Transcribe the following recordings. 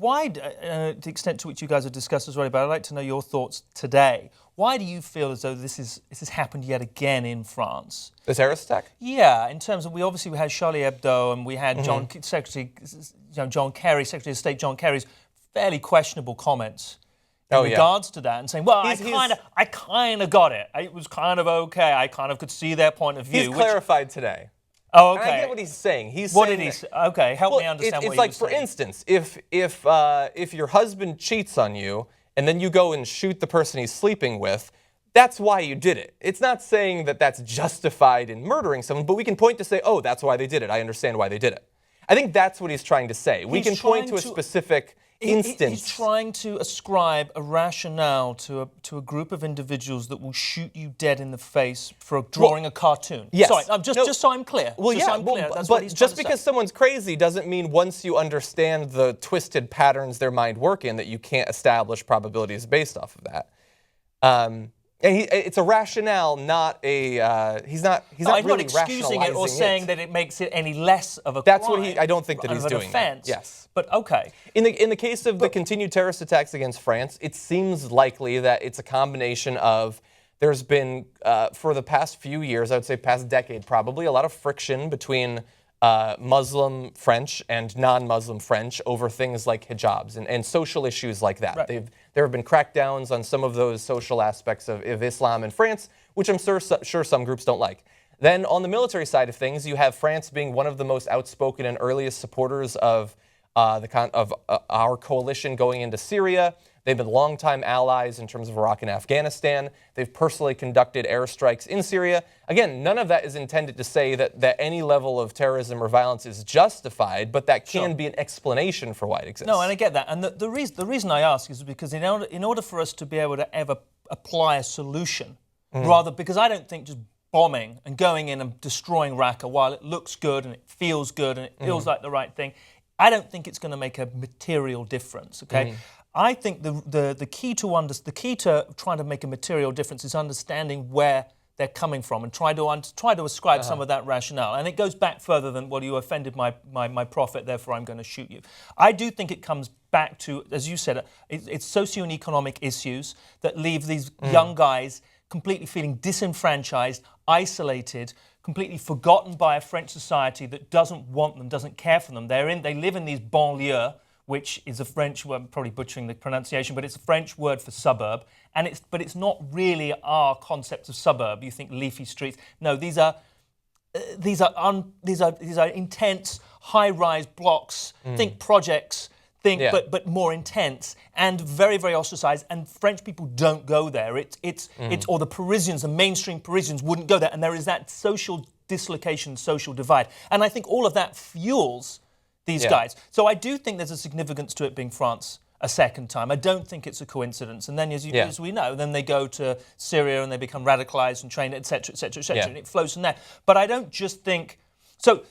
why, to the extent to which you guys have discussed as well, but I'd like to know your thoughts today. Why do you feel as though this has happened yet again in France? This terrorist attack? Yeah, in terms of, we had Charlie Hebdo, and we had Secretary of State John Kerry's fairly questionable comments in regards to that, and saying, well, I kind of got it. It was kind of okay. I kind of could see their point of view. He's clarified today. Oh, okay. And I get what he's saying. What did he say? Okay, help me understand what he was saying. It's like, for instance, if your husband cheats on you and then you go and shoot the person he's sleeping with, that's why you did it. It's not saying that that's justified in murdering someone, but we can point to say, oh, that's why they did it. I understand why they did it. I think that's what he's trying to say. We can point to a specific instance. He's trying to ascribe a rationale to a group of individuals that will shoot you dead in the face for drawing a cartoon. Yes. Sorry, just so I'm clear. Well, but just because someone's crazy doesn't mean once you understand the twisted patterns their mind work in that you can't establish probabilities based off of that. And it's a rationale, not a. He's not really excusing it or saying that it makes it any less of a crime. That's what I don't think that he's doing. Offense. Yes, but okay. In the case of the continued terrorist attacks against France, it seems likely that it's a combination of. There's been for the past few years, I would say past decade probably, a lot of friction between Muslim French and non-Muslim French over things like hijabs and social issues like that. Right. There have been crackdowns on some of those social aspects of Islam in France, which I'm sure some groups don't like. Then on the military side of things, you have France being one of the most outspoken and earliest supporters of our coalition going into Syria. They've been longtime allies in terms of Iraq and Afghanistan. They've personally conducted airstrikes in Syria. Again, none of that is intended to say that any level of terrorism or violence is justified, but that can be an explanation for why it exists. No, and I get that. And the reason I ask is because in order for us to be able to ever apply a solution, because I don't think just bombing and going in and destroying Raqqa, while it looks good and it feels good and it feels like the right thing, I don't think it's going to make a material difference, okay? I think the key to trying to make a material difference is understanding where they're coming from and try to ascribe some of that rationale. And it goes back further than, well, you offended my prophet, therefore I'm going to shoot you. I do think it comes back to, as you said, it's socio and economic issues that leave these young guys completely feeling disenfranchised, isolated, completely forgotten by a French society that doesn't want them, doesn't care for them. They live in these banlieues, which is a French word, I'm probably butchering the pronunciation, but it's a French word for suburb, but it's not really our concept of suburb. You think leafy streets. No, these are intense, high-rise blocks. Think projects. But more intense and very, very ostracized. And French people don't go there. Or the Parisians, the mainstream Parisians wouldn't go there. And there is that social dislocation, social divide. And I think all of that fuels these guys. So I do think there's a significance to it being France a second time. I don't think it's a coincidence. And then, as we know, then they go to Syria and they become radicalized and trained, et cetera, et cetera, et cetera. And it flows from there. But I don't just think...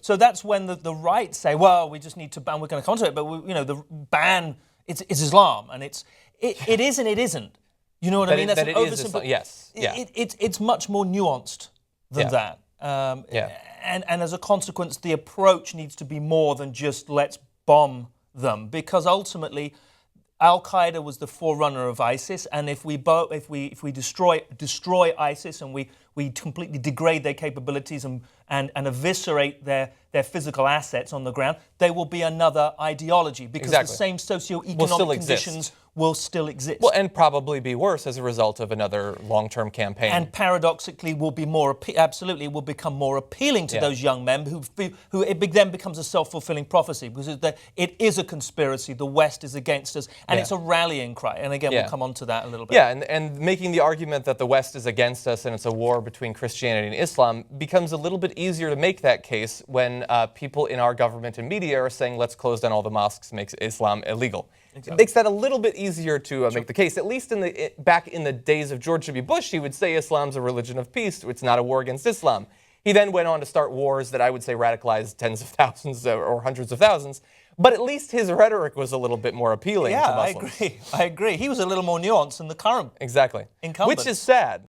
So that's when the right say, well, we just need to ban, we're going to counter it, but the ban, it's Islam. And it is and it isn't. You know what I mean? That's an oversimple. Yes. It's much more nuanced than that. And as a consequence, the approach needs to be more than just let's bomb them, because ultimately Al-Qaeda was the forerunner of ISIS, and if we destroy ISIS and we completely degrade their capabilities and eviscerate their physical assets on the ground, they will be another ideology, because the same socio-economic conditions will still exist. Well, and probably be worse as a result of another long-term campaign. And paradoxically will be will become more appealing to those young men who it then becomes a self-fulfilling prophecy, because it is a conspiracy, the West is against us, and it's a rallying cry. And again, we'll come on to that a little bit. Yeah, and making the argument that the West is against us and it's a war between Christianity and Islam becomes a little bit easier to make that case when people in our government and media are saying, let's close down all the mosques, makes Islam illegal. Exactly. It makes that a little bit easier to make the case. At least back in the days of George W. Bush, he would say Islam's a religion of peace. It's not a war against Islam. He then went on to start wars that I would say radicalized tens of thousands or hundreds of thousands. But at least his rhetoric was a little bit more appealing to Muslims. I agree. He was a little more nuanced than the current incumbent. Which is sad.